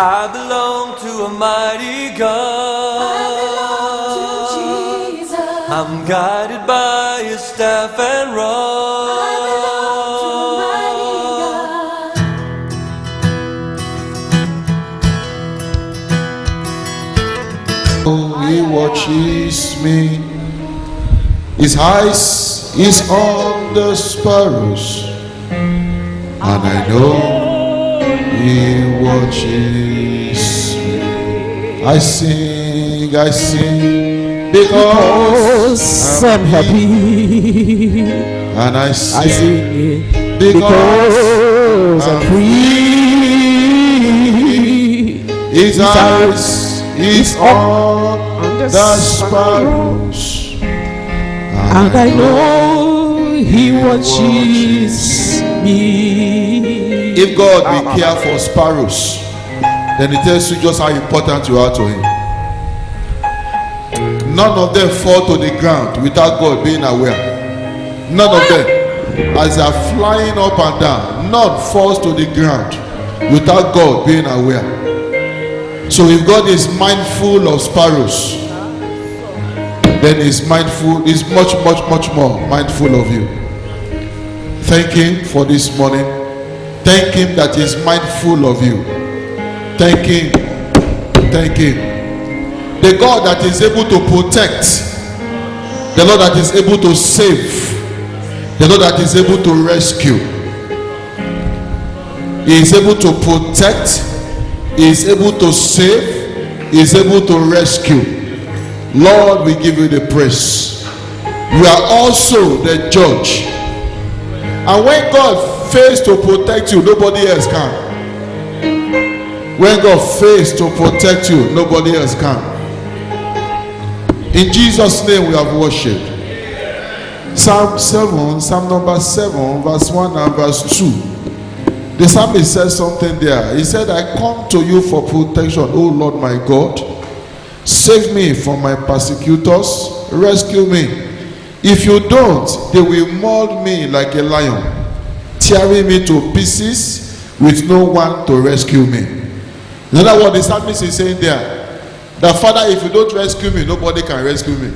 I belong to a mighty God. I'm guided by His staff and rod. He watches me. His eyes is on the sparrows, and I know He watches me. I sing because I'm happy, and I sing because I'm free. His eyes is on the sparrows, and I know He watches me. If God will care for sparrows, then it tells you just how important you are to Him. None of them fall to the ground without God being aware. None of them, as they are flying up and down, none falls to the ground without God being aware. So if God is mindful of sparrows, then He's mindful, He's much more mindful of you. Thank Him for this morning. Thank Him that He's mindful of you. Thank Him. Thank Him. The God that is able to protect, the Lord that is able to save, the Lord that is able to rescue. He is able to protect, He is able to save, He is able to rescue. Lord, we give you the praise. You are also the judge. And when God fails to protect you, nobody else can. When God fails to protect you, nobody else can. In Jesus' name we have worshipped. Psalm number 7, verse 1 and verse 2. The psalmist said something there. He said, I come to you for protection, O Lord my God. Save me from my persecutors. Rescue me. If you don't, they will maul me like a lion, tearing me to pieces with no one to rescue me. In other words, the psalmist is saying there, that Father, if you don't rescue me, nobody can rescue me.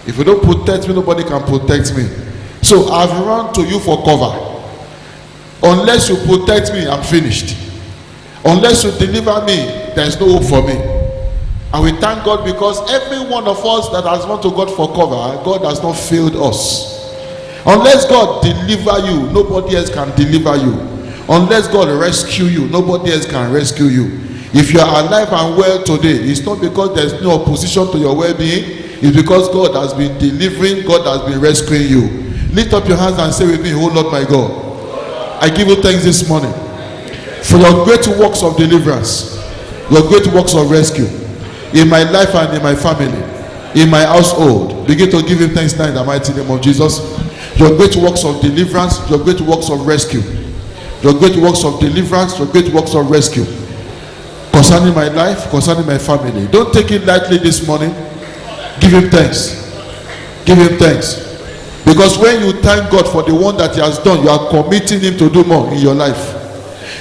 If you don't protect me, nobody can protect me. So I've run to you for cover. Unless you protect me, I'm finished. Unless you deliver me, there's no hope for me. And we thank God because every one of us that has run to God for cover, God has not failed us. Unless God deliver you, nobody else can deliver you. Unless God rescue you, nobody else can rescue you. If you are alive and well today, it's not because there's no opposition to your well-being. It's because God has been delivering, God has been rescuing you. Lift up your hands and say with me, oh Lord my God, I give you thanks this morning for your great works of deliverance, your great works of rescue in my life and in my family, in my household. Begin to give him thanks now in the mighty name of Jesus. Your great works of deliverance, your great works of rescue, your great works of deliverance, your great works of rescue concerning my life, concerning my family. Don't take it lightly this morning. Give him thanks. Give him thanks. Because when you thank God for the one that he has done, you are committing him to do more in your life.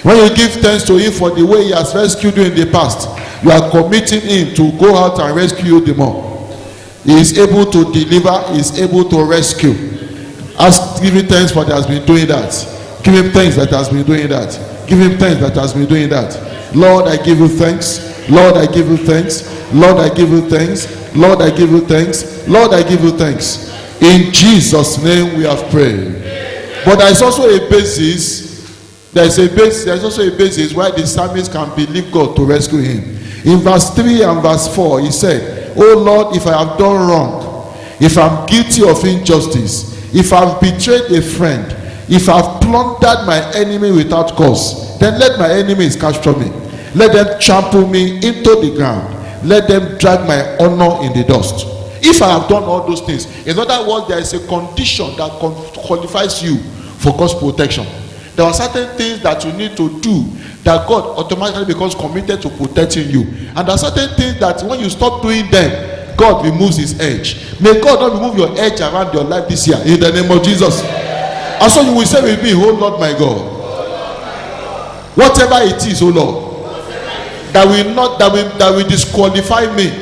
When you give thanks to him for the way he has rescued you in the past, you are committing him to go out and rescue you the more. He is able to deliver, he is able to rescue. Give him thanks for that has been doing that. Give him thanks that has been doing that. Give him thanks that has been doing that. Lord, I give you thanks. Lord, I give you thanks. Lord, I give you thanks. Lord, I give you thanks. Lord, I give you thanks. In Jesus' name we have prayed. But there is also a basis. There's also a basis why the psalmist can believe God to rescue him. In verse 3 and verse 4, he said, oh Lord, if I have done wrong, if I'm guilty of injustice, if I've betrayed a friend, if I've plundered my enemy without cause, then let my enemies capture me. Let them trample me into the ground. Let them drag my honor in the dust. If I have done all those things, in other words, there is a condition that qualifies you for God's protection. There are certain things that you need to do that God automatically becomes committed to protecting you. And there are certain things that when you stop doing them, God removes his edge. May God not remove your edge around your life this year in the name of Jesus. And so you will say with me, oh Lord my God, whatever it is, oh Lord, that will disqualify me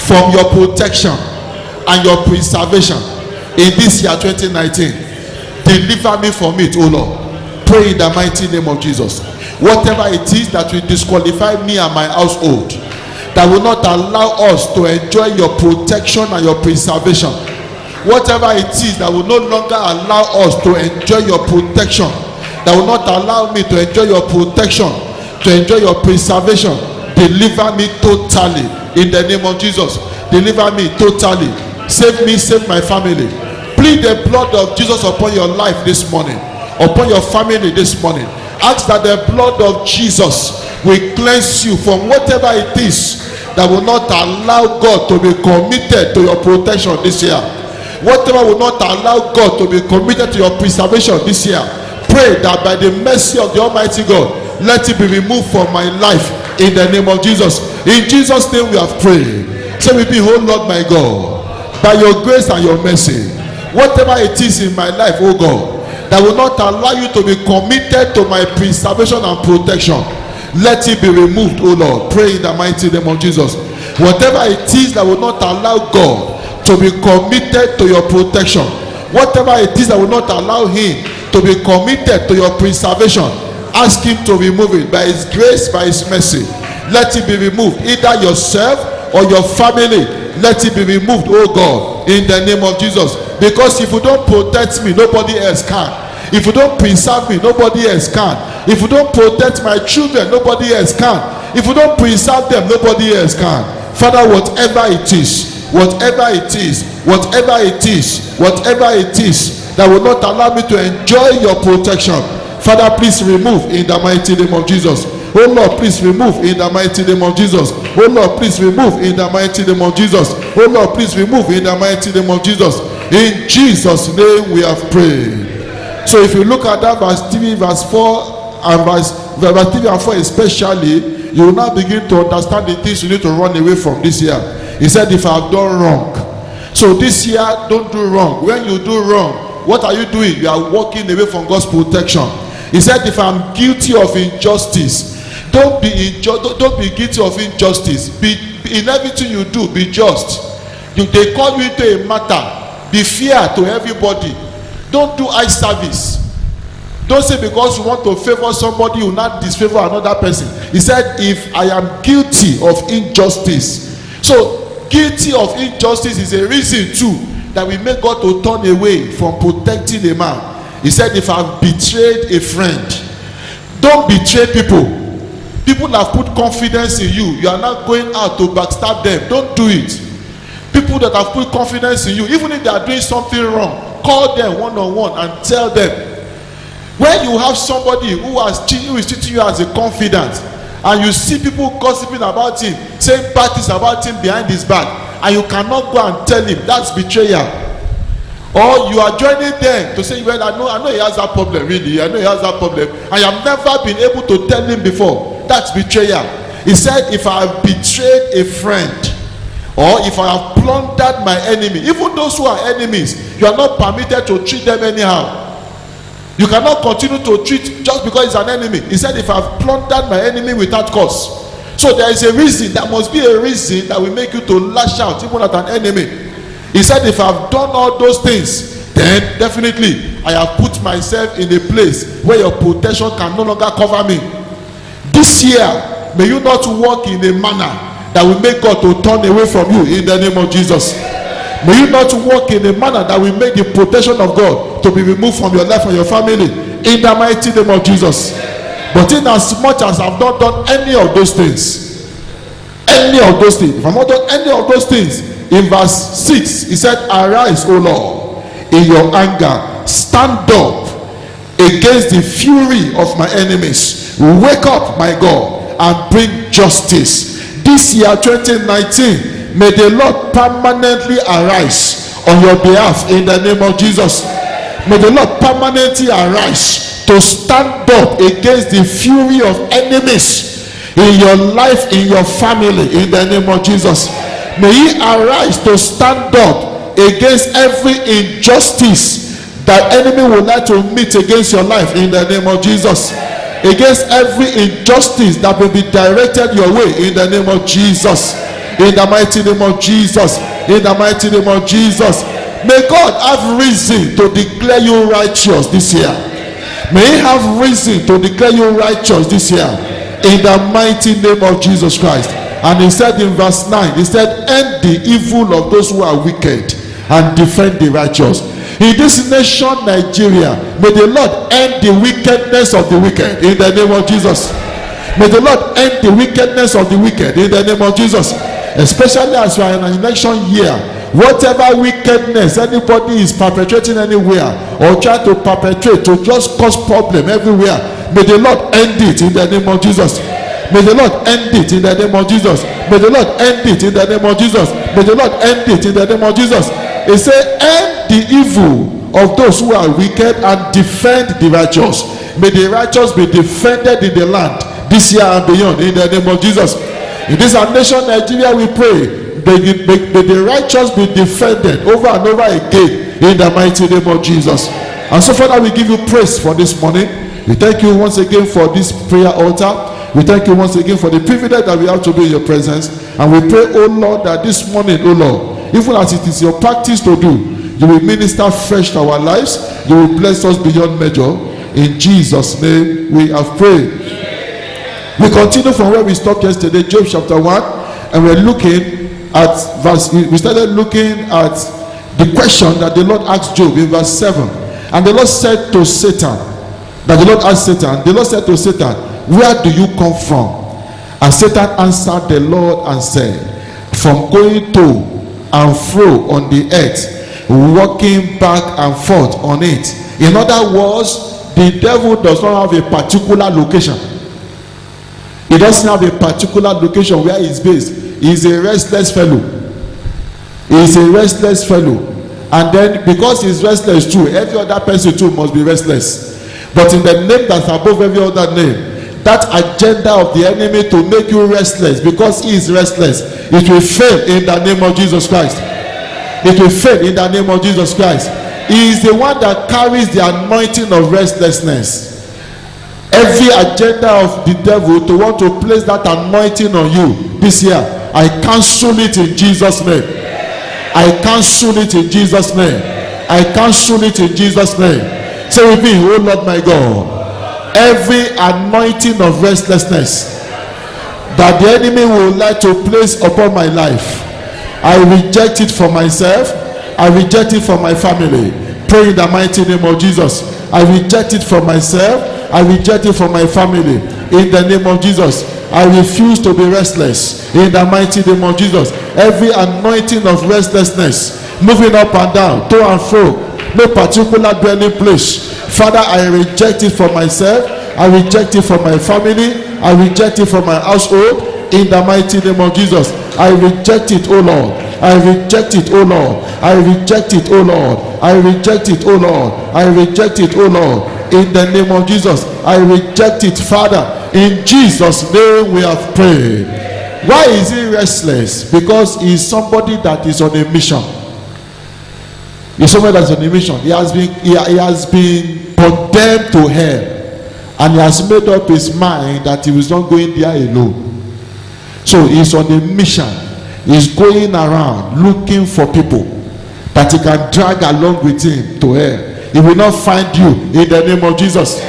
from your protection and your preservation in this year 2019. Deliver me from it, O Lord. Pray in the mighty name of Jesus. Whatever it is that will disqualify me and my household, that will not allow us to enjoy your protection and your preservation, whatever it is that will no longer allow us to enjoy your protection, that will not allow me to enjoy your protection, to enjoy your preservation, deliver me totally in the name of Jesus. Deliver me totally. Save me, save my family. Plead the blood of Jesus upon your life this morning, upon your family this morning. Ask that the blood of Jesus will cleanse you from whatever it is that will not allow God to be committed to your protection this year. Whatever will not allow God to be committed to your preservation this year. Pray that by the mercy of the Almighty God, let it be removed from my life in the name of Jesus. In Jesus' name we have prayed. Say with me, oh Lord my God, by your grace and your mercy, whatever it is in my life, oh God, that will not allow you to be committed to my preservation and protection, let it be removed, oh Lord. Pray in the mighty name of Jesus. Whatever it is that will not allow God to be committed to your protection, whatever it is that will not allow him to be committed to your preservation, ask him to remove it by his grace, by his mercy. Let it be removed, either yourself or your family. Let it be removed, oh God, in the name of Jesus. Because if you don't protect me, nobody else can. If you don't preserve me, nobody else can. If you don't protect my children, nobody else can. If you don't preserve them, nobody else can. Father, whatever it is, whatever it is, whatever it is, whatever it is that will not allow me to enjoy your protection, Father, please remove in the mighty name of Jesus. Oh Lord, please remove in the mighty name of Jesus. Oh Lord, please remove in the mighty name of Jesus. Oh Lord, please remove in the mighty name of Jesus. In Jesus' name we have prayed. So if you look at that verse 3, verse 4, and verse 3 and 4 especially, you will now begin to understand the things you need to run away from this year. He said, if I have done wrong. So this year, don't do wrong. When you do wrong, what are you doing? You are walking away from God's protection. He said, if I'm guilty of injustice, don't be guilty of injustice. Be in everything you do, be just. They call you into a matter, be fair to everybody. Don't do eye service. Don't say because you want to favor somebody, you will not disfavor another person. He said, if I am guilty of injustice. So guilty of injustice is a reason too that we make God to turn away from protecting a man. He said, if I've betrayed a friend, don't betray people. People have put confidence in you. You are not going out to backstab them. Don't do it. People that have put confidence in you, even if they are doing something wrong, call them one-on-one and tell them. When you have somebody who is treating you as a confidant, and you see people gossiping about him, saying bad things about him behind his back, and you cannot go and tell him, that's betrayal. Or you are joining them to say, well, I know he has that problem, really. I know he has that problem. I have never been able to tell him before. That's betrayal. He said, if I have betrayed a friend, or if I have plundered my enemy, even those who are enemies, you are not permitted to treat them anyhow. You cannot continue to treat just because it's an enemy. He said, if I have plundered my enemy without cause. So there is a reason, there must be a reason that will make you to lash out even at an enemy. He said, if I have done all those things, then definitely I have put myself in a place where your protection can no longer cover me. This year, may you not walk in a manner that will make God to turn away from you in the name of Jesus. May you not walk in a manner that will make the protection of God to be removed from your life and your family in the mighty name of Jesus. But in as much as I've not done any of those things, if I've not done any of those things, in verse 6, he said, arise, O Lord, in your anger, stand up against the fury of my enemies. Wake up, my God, and bring justice. This year, 2019, may the Lord permanently arise on your behalf in the name of Jesus. May the Lord permanently arise to stand up against the fury of enemies in your life, in your family, in the name of Jesus. May he arise to stand up against every injustice that enemy would like to meet against your life in the name of Jesus. against every injustice that will be directed your way in the name of Jesus. In the mighty name of Jesus. In the mighty name of Jesus. May God have reason to declare you righteous this year. May He have reason to declare you righteous this year. In the mighty name of Jesus Christ. And He said in verse 9, He said, end the evil of those who are wicked and defend the righteous. In this nation, Nigeria, may the Lord end the wickedness of the wicked in the name of Jesus. May the Lord end the wickedness of the wicked in the name of Jesus. Especially as we are in an election year, whatever wickedness anybody is perpetrating anywhere or trying to perpetrate to just cause problem everywhere, may the Lord end it in the name of Jesus. May the Lord end it in the name of Jesus. May the Lord end it in the name of Jesus. May the Lord end it in the name of Jesus. He said, end the evil of those who are wicked and defend the righteous. May the righteous be defended in the land this year and beyond in the name of Jesus. In this our nation, Nigeria, we pray, may the righteous be defended over and over again in the mighty name of Jesus. And so, Father, we give you praise for this morning. We thank you once again for this prayer altar. We thank you once again for the privilege that we have to be in your presence. And we pray, oh Lord, that this morning, oh Lord, even as it is your practice to do, you will minister fresh to our lives. You will bless us beyond measure. In Jesus' name we have prayed. We continue from where we stopped yesterday, Job chapter 1, and we're looking at we started looking at the question that the Lord asked Job in verse 7. And the Lord said to Satan, the Lord said to Satan, where do you come from? And Satan answered the Lord and said, from going to and fro on the earth, walking back and forth on it. In other words, the devil does not have a particular location. He doesn't have a particular location where he's based. He's a restless fellow. He's a restless fellow. And then because he's restless too, every other person too must be restless. But in the name that's above every other name, that agenda of the enemy to make you restless because he is restless, it will fail in the name of Jesus Christ. It will fail in the name of Jesus Christ. He is the one that carries the anointing of restlessness. Every agenda of the devil to want to place that anointing on you this year, I cancel it in Jesus' name. I cancel it in Jesus' name. I cancel it in Jesus' name. Say with me, oh Lord my God, every anointing of restlessness that the enemy would like to place upon my life, I reject it for myself. I reject it for my family. Pray in the mighty name of Jesus. I reject it for myself. I reject it for my family. In the name of Jesus. I refuse to be restless. In the mighty name of Jesus. Every anointing of restlessness, moving up and down, to and fro, no particular dwelling place. Father, I reject it for myself. I reject it for my family. I reject it for my household. In the mighty name of Jesus. I reject it, oh Lord. I reject it, oh Lord. I reject it, oh Lord. I reject it, oh Lord. I reject it, oh Lord. In the name of Jesus, I reject it, Father. In Jesus' name we have prayed. Why is he restless? Because he is somebody that is on a mission. He's somebody that's on a mission. He has been condemned to hell, and he has made up his mind that he was not going there alone. So he's on a mission. He's going around looking for people that he can drag along with him to hell. He will not find you in the name of Jesus.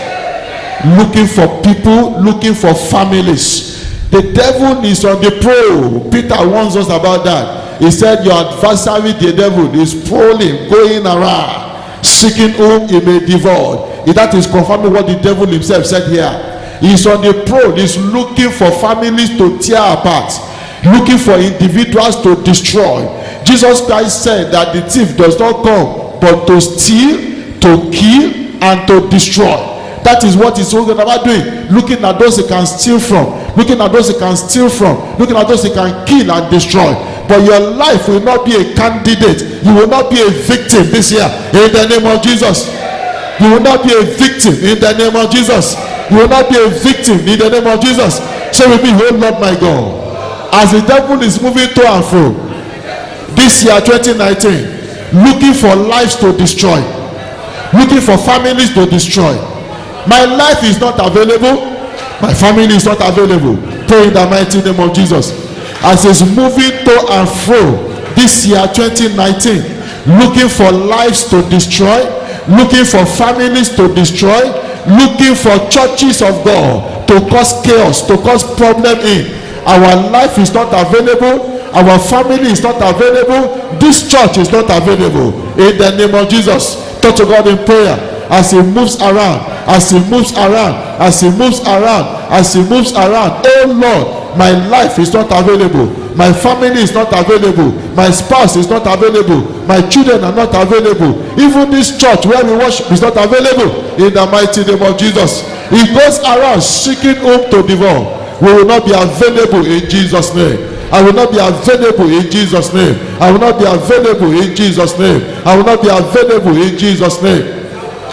Looking for people, looking for families. The devil is on the prowl. Peter warns us about that. He said, your adversary, the devil, is prowling, going around, seeking whom he may devour. That is confirming what the devil himself said here. He's on the prowl. He's looking for families to tear apart, looking for individuals to destroy. Jesus Christ said that the thief does not come but to steal, to kill, and to destroy. That is what he's talking about doing. Looking at those he can steal from, looking at those he can steal from, looking at those he can kill and destroy. But your life will not be a candidate. You will not be a victim this year in the name of Jesus. You will not be a victim in the name of Jesus. You will not be a victim in the name of Jesus. Say with me, oh Lord my God, as the devil is moving to and fro this year 2019, looking for lives to destroy, looking for families to destroy, My life is not available. My family is not available. Pray in the mighty name of Jesus. As it's moving to and fro this year 2019, looking for lives to destroy, looking for families to destroy, looking for churches of God to cause chaos, to cause problem in. Our life is not available. Our family is not available. This church is not available. In the name of Jesus, talk to God in prayer as he moves around, as he moves around, as he moves around, as he moves around. Oh Lord, my life is not available. My family is not available. My spouse is not available. My children are not available. Even this church where we worship is not available. In the mighty name of Jesus, he goes around seeking whom to devour. We will not be available in Jesus' name. I will not be available in Jesus' name. I will not be available in Jesus' name. I will not be available in Jesus' name.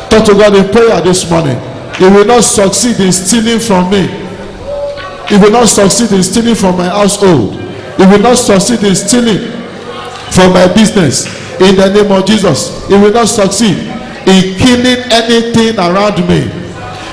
Talk to God in prayer this morning. He will not succeed in stealing from me. He will not succeed in stealing from my household. He will not succeed in stealing from my business. In the name of Jesus, he will not succeed in killing anything around me.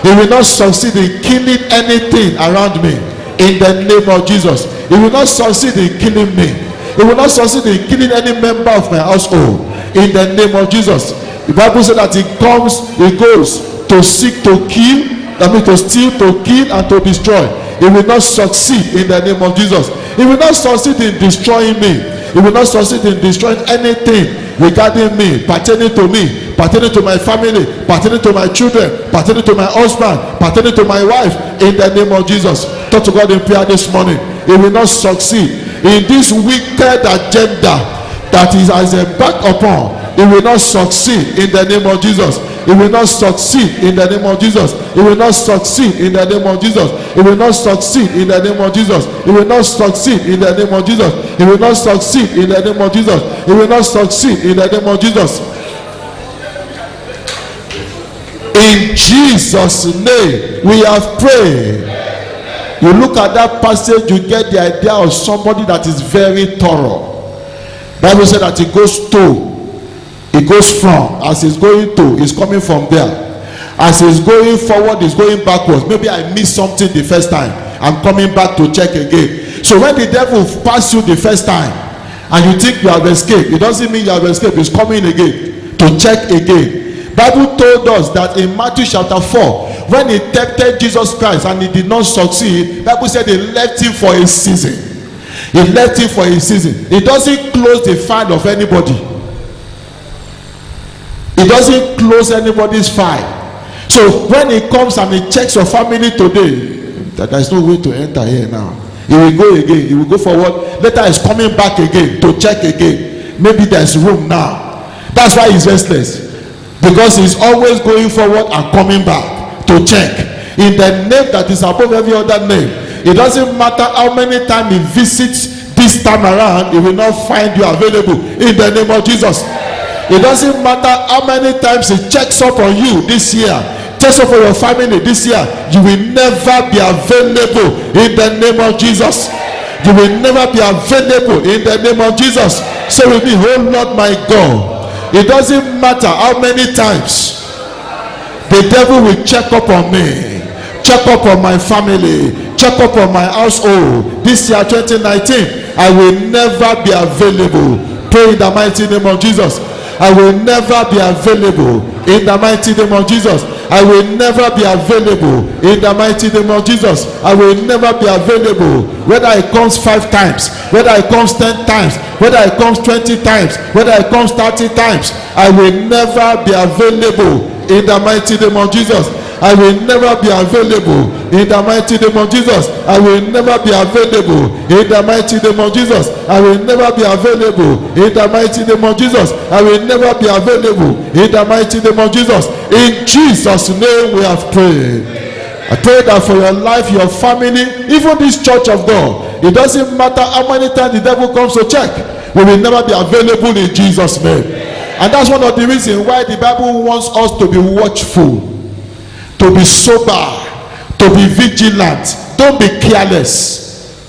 He will not succeed in killing anything around me. In the name of Jesus, he will not succeed in killing me. He will not succeed in killing any member of my household. In the name of Jesus, the Bible says that he goes to seek, to kill, that means to steal, to kill, and to destroy. He will not succeed in the name of Jesus. He will not succeed in destroying me. He will not succeed in destroying anything regarding me, pertaining to my family, pertaining to my children, pertaining to my husband, pertaining to my wife. In the name of Jesus, talk to God in prayer this morning. He will not succeed in this wicked agenda that he has embarked upon. He will not succeed in the name of Jesus. He will not succeed in the name of Jesus. He will not succeed in the name of Jesus. He will not succeed in the name of Jesus. He will not succeed in the name of Jesus. He will not succeed in the name of Jesus. He will not succeed in the name of Jesus. In Jesus' name we have prayed. You look at that passage, you get the idea of somebody that is very thorough. Bible said that he goes from, as he's going to, he's coming from there. As he's going forward, he's going backwards. Maybe I missed something the first time, I'm coming back to check again. So when the devil pass you the first time and you think you have escaped, it doesn't mean you have escaped. He's coming again to check again. Bible told us that in Matthew chapter 4, when he tempted Jesus Christ and he did not succeed, Bible said he left him for a season. He left him for a season. He doesn't close the file of anybody. He doesn't close anybody's file. So when he comes and he checks your family today, that there is no way to enter here now. He will go again. He will go forward. Later he's coming back again to check again. Maybe there's room now. That's why he's restless. Because he's always going forward and coming back to check. In the name that is above every other name. It doesn't matter how many times he visits this time around, he will not find you available. In the name of Jesus. It doesn't matter how many times he checks up on you this year, checks up on your family this year, you will never be available in the name of Jesus. You will never be available in the name of Jesus. So with me, oh Lord my God, it doesn't matter how many times the devil will check up on me, check up on my family, check up on my household. This year 2019, I will never be available. Pray in the mighty name of Jesus. I will never be available in the mighty name of Jesus. I will never be available in the mighty name of Jesus. I will never be available. Whether it comes 5 times, whether it comes 10 times, whether it comes 20 times, whether it comes 30 times, I will never be available in the mighty name of Jesus. I will never be available in the mighty name of Jesus. I will never be available in the mighty name of Jesus. I will never be available in the mighty name of Jesus. I will never be available in the mighty name of Jesus. In Jesus' name we have prayed. I pray that for your life, your family, even this church of God, it doesn't matter how many times the devil comes to check, we will never be available in Jesus' name. And that's one of the reasons why the Bible wants us to be watchful, to be sober, to be vigilant. Don't be careless.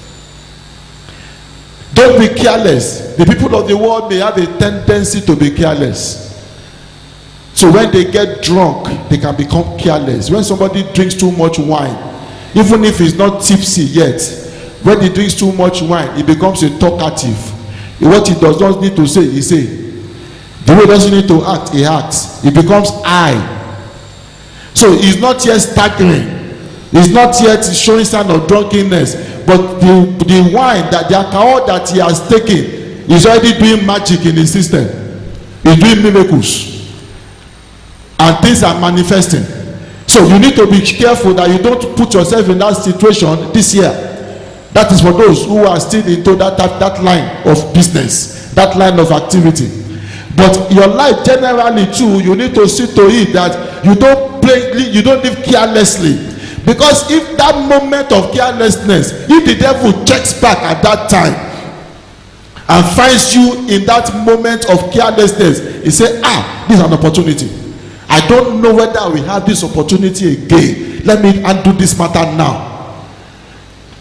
Don't be careless. The people of the world may have a tendency to be careless. So when they get drunk, they can become careless. When somebody drinks too much wine, even if he's not tipsy yet, when he drinks too much wine, he becomes a talkative. What he does not need to say, he say. The way he doesn't need to act, he acts. He becomes I. So he's not yet staggering. He's not yet showing sign of drunkenness. But the wine, that the alcohol that he has taken, is already doing magic in his system. He's doing miracles. And things are manifesting. So you need to be careful that you don't put yourself in that situation this year. That is for those who are still into that line of business, that line of activity. But your life generally too, you need to see to it that you don't live carelessly. Because if that moment of carelessness, if the devil checks back at that time and finds you in that moment of carelessness, he say, this is an opportunity. I don't know whether I will have this opportunity again. Let me undo this matter now.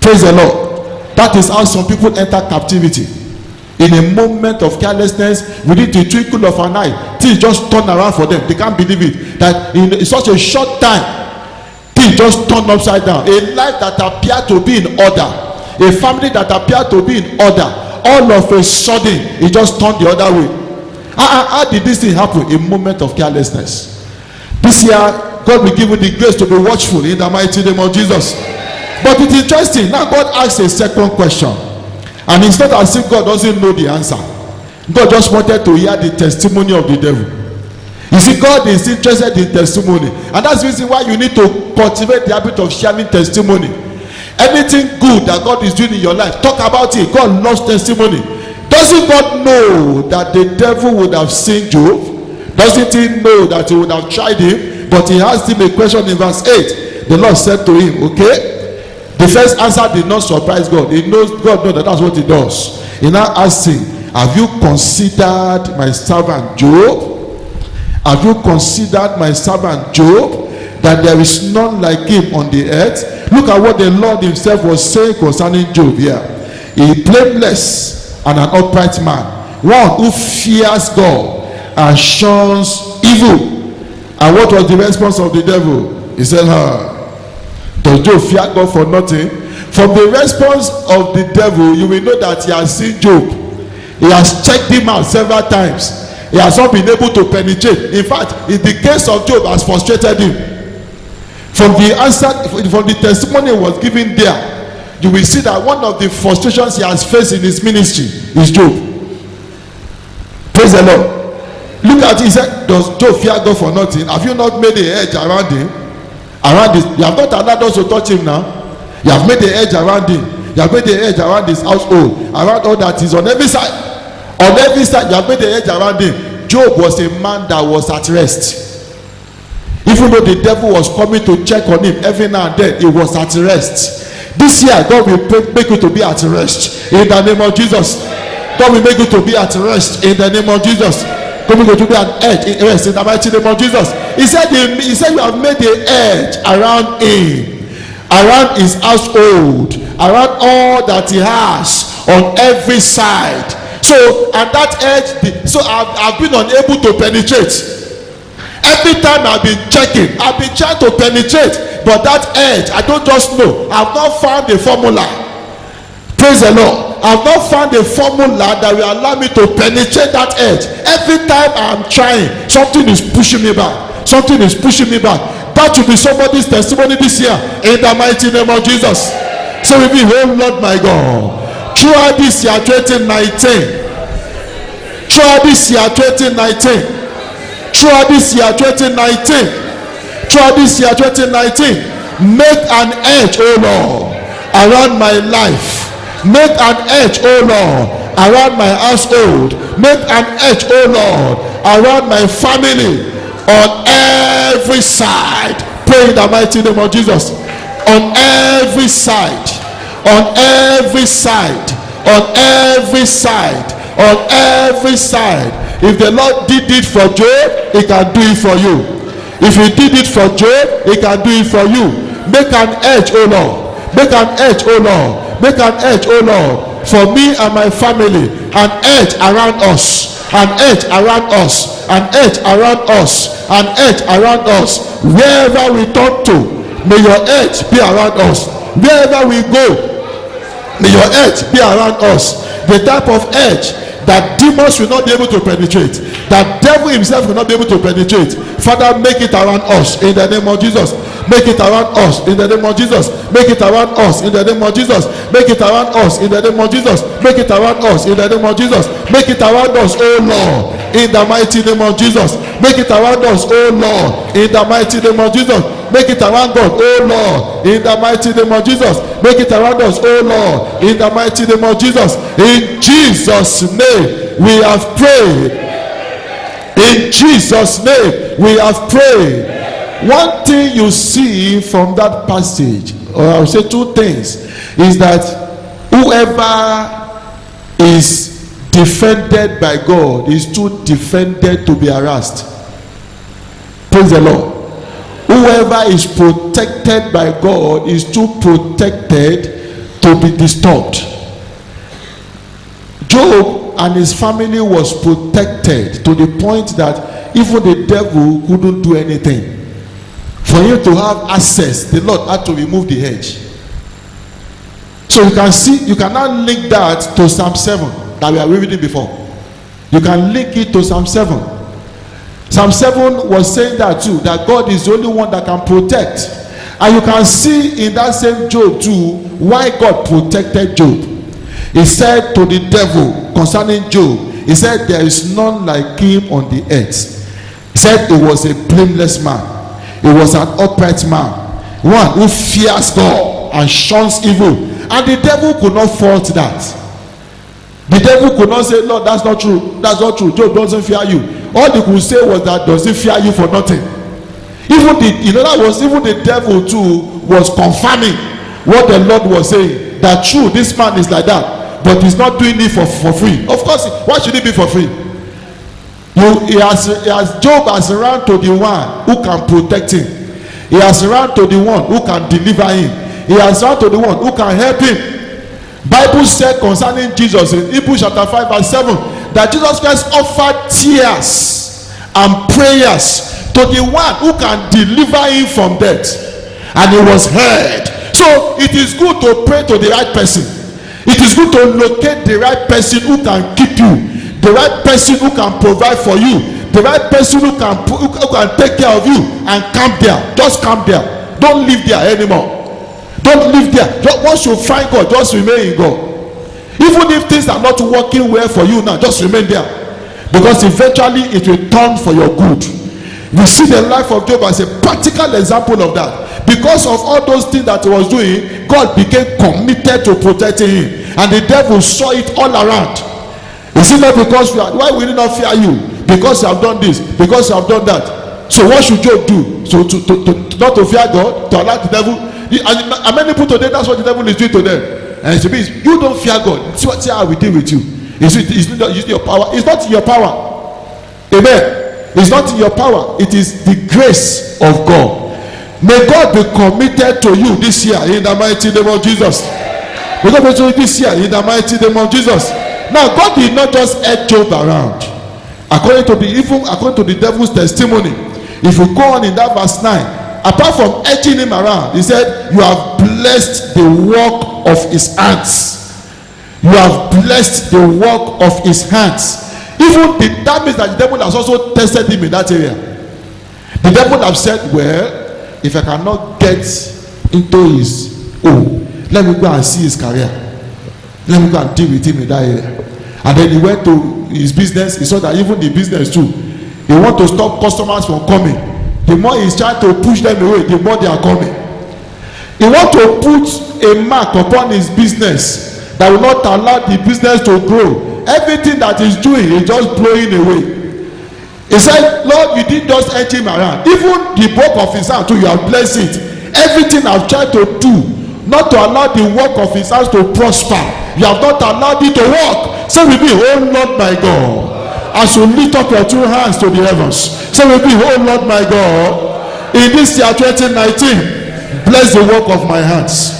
Praise the Lord. That is how some people enter captivity. In a moment of carelessness, within the twinkle of an eye, things just turn around for them. They can't believe it. That in such a short time, things just turn upside down. A life that appeared to be in order, a family that appeared to be in order, all of a sudden, it just turned the other way. How did this thing happen? A moment of carelessness. This year, God will give you the grace to be watchful in the mighty name of Jesus. But it's interesting. Now God asks a second question. And it's not as if God doesn't know the answer. God just wanted to hear the testimony of the devil. You see, God is interested in testimony. And that's the reason why you need to cultivate the habit of sharing testimony. Anything good that God is doing in your life, talk about it. God loves testimony. Doesn't God know that the devil would have seen Job? Doesn't he know that he would have tried him? But he asked him a question in verse 8. The Lord said to him, okay, the first answer did not surprise God. God knows that that's what he does. He now asked him, have you considered my servant Job? Have you considered my servant Job? That there is none like him on the earth. Look at what the Lord himself was saying concerning Job here. He blameless and an upright man, one who fears God and shuns evil. And what was the response of the devil? He said, does Job fear God for nothing? From the response of the devil, you will know that he has seen Job. He has checked him out several times. He has not been able to penetrate. In fact, in the case of Job, has frustrated him. From the answer, from the testimony he was given there, you will see that one of the frustrations he has faced in his ministry is Job. Praise the Lord. Look at it. He said, does Job fear God for nothing? Have you not made a hedge around him? Around this, you have not allowed us to touch him now. You have made a hedge around him. You have made a hedge around his household, around all that is on every side. On every side, you have made a hedge around him. Job was a man that was at rest. Even though the devil was coming to check on him every now and then, he was at rest. This year, God will make you to be at rest in the name of Jesus. God will make you to be at rest in the name of Jesus. God will make you to be at edge in rest in the mighty name of Jesus. He said you have made a edge around him, around his household, around all that he has on every side. So at that edge, so I've been unable to penetrate. Every time I've been checking, I've been trying to penetrate, but that edge, I don't just know. I've not found a formula. Praise the Lord. I've not found a formula that will allow me to penetrate that edge. Every time I'm trying, something is pushing me back. Something is pushing me back. That should be somebody's testimony this year in the mighty name of Jesus. So we be, oh Lord my God, throughout this year 2019, throughout this year 2019, throughout this year 2019, throughout this year 2019, make an edge, oh Lord, around my life. Make an edge, oh Lord, around my household. Make an edge, oh Lord, around my family. On every side. Pray in the mighty name of Jesus. On every side. On every side. On every side. On every side. If the Lord did it for Job, he can do it for you. If he did it for Job, he can do it for you. Make an edge, oh Lord. Make an edge, oh Lord. Make an edge, oh Lord, for me and my family. An edge around us. an edge around us, an edge around us, an edge around us. Wherever we turn to, may your edge be around us. Wherever we go, may your edge be around us. The type of edge that demons will not be able to penetrate, that devil himself will not be able to penetrate. Father, make it around us in the name of Jesus. Make it around us in the name of Jesus. Make it around us in the name of Jesus. Make it around us in the name of Jesus. Make it around us in the name of Jesus. Make it around us, oh Lord, in the mighty name of Jesus. Make it around us, oh Lord, in the mighty name of Jesus. Make it around God, oh Lord, in the mighty name of Jesus. Make it around us, oh Lord, in the mighty name of Jesus. In Jesus' name we have prayed. In Jesus' name we have prayed. One thing you see from that passage, or I will say two things, is that whoever is defended by God is too defended to be harassed. Praise the Lord. Whoever is protected by God is too protected to be disturbed. Job and his family was protected to the point that even the devil couldn't do anything. For him to have access, the Lord had to remove the hedge. So you can see, you cannot link that to Psalm 7 that we are reading before. You can link it to Psalm 7. Psalm 7 was saying that too, that God is the only one that can protect. And you can see in that same Job too, why God protected Job. He said to the devil concerning Job, he said, there is none like him on the earth. He said he was a blameless man. He was an upright man, one who fears God and shuns evil. And the devil could not fault that. The devil could not say, Lord, that's not true. That's not true. Job doesn't fear you. All he could say was that does he fear you for nothing. Even the devil too was confirming what the Lord was saying. That true, this man is like that, but he's not doing it for free. Of course, why should it be for free? Job has run to the one who can protect him. He has run to the one who can deliver him. He has run to the one who can help him. Bible said concerning Jesus in Hebrews chapter 5 verse 7 that Jesus Christ offered tears and prayers to the one who can deliver him from death, and he was heard. So it is good to pray to the right person. It is good to locate the right person who can keep you, the right person who can provide for you, the right person who can take care of you, and camp there. Just camp there. Don't live there anymore. Don't live there. Once you find God, just remain in God. Even if things are not working well for you now, just remain there, because eventually it will turn for your good. We see the life of Job as a practical example of that. Because of all those things that he was doing, God became committed to protecting him, and the devil saw it all around. Is it not because why will he not fear you? Because you have done this, because you have done that. So what should Job do? So to not to fear God, to allow the devil. And many people today, that's what the devil is doing to them. And it means you don't fear God. See how we deal with you. It's not your power. It's not in your power. Amen. It's not in your power. It is the grace of God. May God be committed to you this year in the mighty name of Jesus. May God be to you this year in the mighty name of Jesus. Now, God did not just edge Job around. According to the devil's testimony, if you go on in that verse 9, apart from edging him around, he said, you have blessed the work of his hands. You have blessed the work of his hands. Even that means that the devil has also tested him in that area. The devil have said, well, if I cannot get into his own, let me go and see his career. Let me go and deal with him in that area. And then he went to his business. He saw that even the business too, he want to stop customers from coming. The more he's trying to push them away, the more they are coming. He want to put a mark upon his business that will not allow the business to grow. Everything that he's doing is just blowing away. He said, Lord, you didn't just edge him around. Even the work of his hand too, you have blessed it. Everything I've tried to do, not to allow the work of his hands to prosper, you have not allowed it to work. Say with me, oh Lord my God, as you lift up your two hands to the heavens, say with me, oh Lord my God, in this year 2019, bless the work of my hands.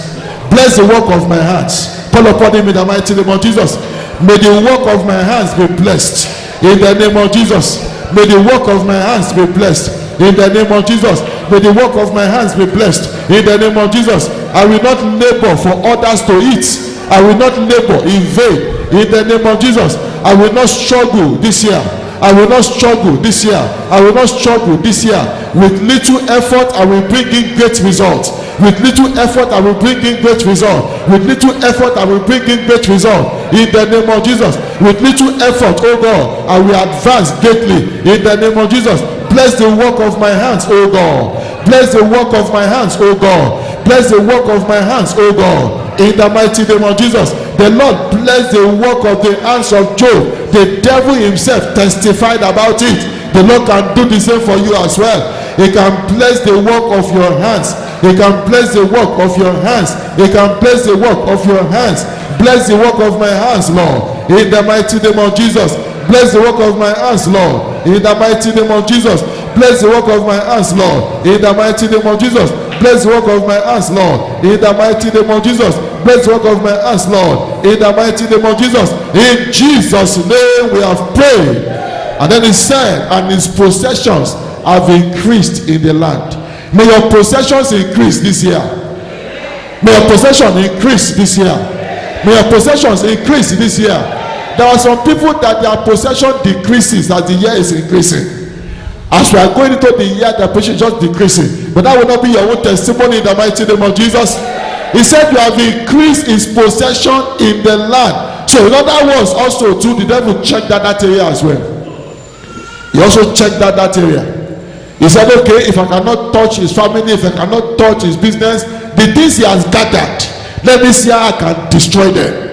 Bless the work of my hands. Call upon him in the mighty name of Jesus. May the work of my hands be blessed. In the name of Jesus. May the work of my hands be blessed. In the name of Jesus. May the work of my hands be blessed. In the name of Jesus. I will not labor for others to eat. I will not labor in vain. In the name of Jesus. I will not struggle this year. I will not struggle this year. I will not struggle this year. With little effort, I will bring in great results. With little effort, I will bring in great results. With little effort, I will bring in great results. In the name of Jesus. With little effort, oh God, I will advance greatly. In the name of Jesus. Bless the work of my hands, oh God. Bless the work of my hands, oh God. Bless the work of my hands, oh God. In the mighty name of Jesus. The Lord bless the work of the hands of Job. The devil himself testified about it. The Lord can do the same for you as well. He can bless the work of your hands. He can bless the work of your hands. He can bless the work of your hands. Bless the work of my hands, Lord. In the mighty name of Jesus. Bless the work of my hands, Lord. In the mighty name of Jesus. Bless the work of my hands, Lord. In the mighty name of Jesus. Bless the work of my hands, Lord. In the mighty name of Jesus. Bless the work of my hands, Lord. In the mighty name of Jesus. In Jesus' name we have prayed. And then he said, and his possessions have increased in the land. May your possessions increase this year. May your possession increase this year. May your possessions increase this year. There are some people that their possession decreases as the year is increasing. As we are going into the year, their possession is just decreasing. But that will not be your own testimony in the mighty name of Jesus. He said you have increased his possession in the land. So in other words, also too, the devil checked that area as well. He also checked that area. He said, okay, if I cannot touch his family, if I cannot touch his business, the things he has gathered, let me see how I can destroy them.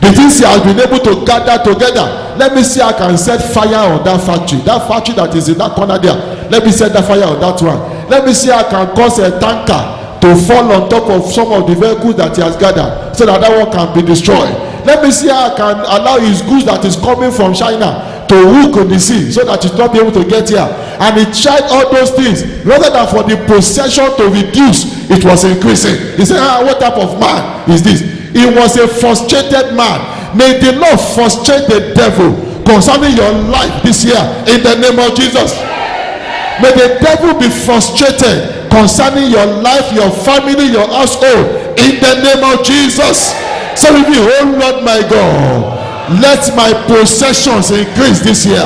The things he has been able to gather together, let me see how I can set fire on that factory. That factory that is in that corner there, let me set that fire on that one. Let me see how I can cause a tanker to fall on top of some of the vehicles that he has gathered, so that that one can be destroyed. Let me see how I can allow his goods that is coming from China to hook on the sea, so that he's not be able to get here. And he tried all those things, rather than for the possession to reduce, it was increasing. He said, what type of man is this? He was a frustrated man. May the Lord frustrate the devil concerning your life this year in the name of Jesus. May the devil be frustrated concerning your life, your family, your household in the name of Jesus. So if you, oh Lord my God, let my possessions increase this year.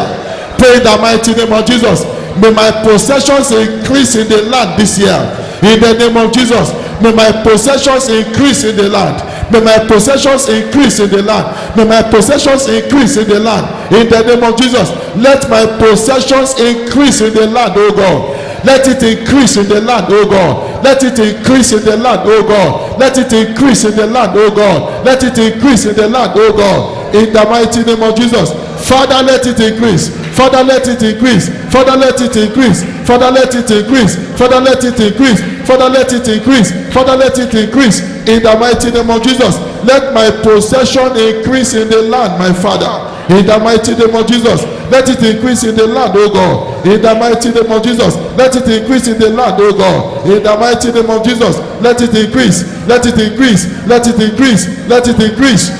Pray in the mighty name of Jesus. May my possessions increase in the land this year. In the name of Jesus. May my possessions increase in the land. May my possessions increase in the land. May my possessions increase in the land. In the name of Jesus. Let my possessions increase in the land, oh God. Let it increase in the land, oh God. Let it increase in the land, oh God. Let it increase in the land, oh God. Let it increase in the land, oh God. In the mighty name of Jesus. Father, let it increase. Father, let it increase. Father, let it increase. Father, let it increase. Father, let it increase. Father, let it increase. Father, let it increase. In the mighty name of Jesus. Let my possession increase in the land, my Father. In the mighty name of Jesus. Let it increase in the land, oh God. In the mighty name of Jesus. Let it increase in the land, oh God. In the mighty name of Jesus. Let it increase. Let it increase. Let it increase. Let it increase.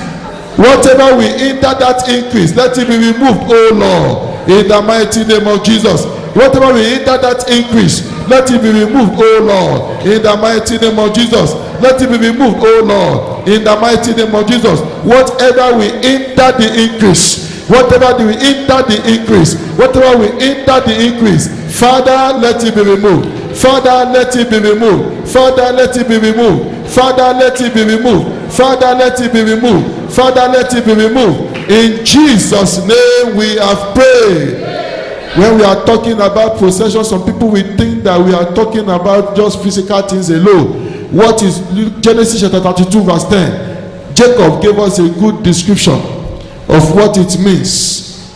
Whatever will hinder that increase, let it be removed, oh Lord. In the mighty name of Jesus. Whatever will hinder that increase, let it be removed, oh Lord. In the mighty name of Jesus. Let it be removed, oh Lord. In the mighty name of Jesus. Whatever will hinder the increase, whatever will hinder the increase, whatever will hinder the increase, Father, let it be removed. Father, let it be removed. Father, let it be removed. Father, let it be removed. Father, let it be removed. Father, let it be removed. In Jesus' name we have prayed. When we are talking about possession, some people will think that we are talking about just physical things alone. What is Genesis chapter 32 verse 10? Jacob gave us a good description of what it means.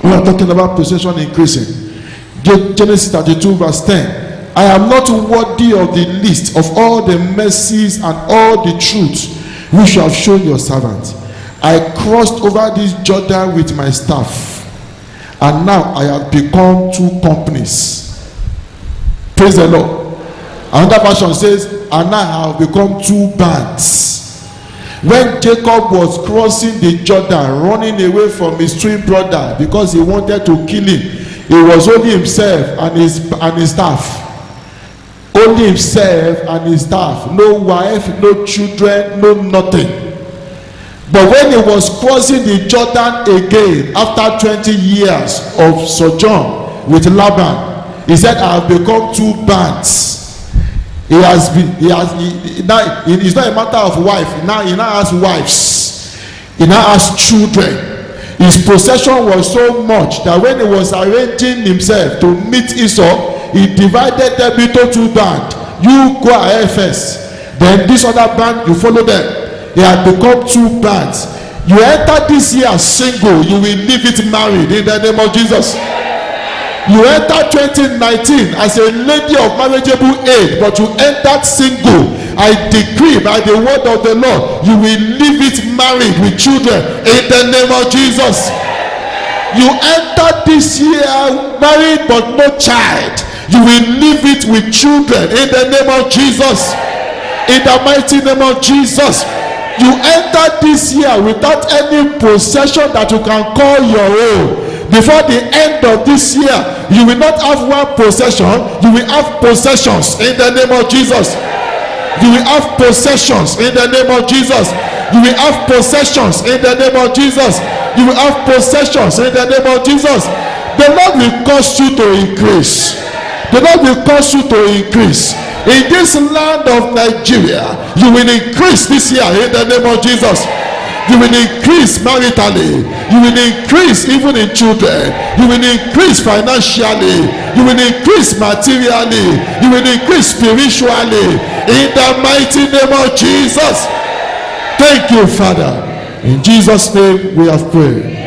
We are talking about possession increasing. Genesis 32 verse 10. I am not worthy of the list of all the mercies and all the truths which you have shown your servant. I crossed over this Jordan with my staff, and now I have become two companies. Praise the Lord. Another version says, and now I have become two bands. When Jacob was crossing the Jordan, running away from his twin brother because he wanted to kill him, it was only himself and his staff. Only himself and his staff. No wife, no children, no nothing. But when he was crossing the Jordan again, after 20 years of sojourn with Laban, he said, I have become 2 bands. He's not a matter of wife. He now has wives. He now has children. His possession was so much that when he was arranging himself to meet Esau, he divided them into 2 bands. You go ahead first. Then this other band, you follow them. He had become 2 bands. You enter this year single, you will leave it married in the name of Jesus. You enter 2019 as a lady of marriageable age, but you entered single. I decree by the word of the Lord, you will leave it married with children in the name of Jesus. You enter this year married but no child. You will leave it with children in the name of Jesus. In the mighty name of Jesus. You enter this year without any possession that you can call your own. Before the end of this year, you will not have one possession, you will have possessions in the name of Jesus. You will have possessions in the name of Jesus. You will have possessions in the name of Jesus. You will have possessions in the name of Jesus. The Lord will cause you to increase. The Lord will cause you to increase. In this land of Nigeria, you will increase this year in the name of Jesus. You will increase maritally. You will increase even in children. You will increase financially. You will increase materially. You will increase spiritually. In the mighty name of Jesus. Thank you, Father. In Jesus' name we have prayed.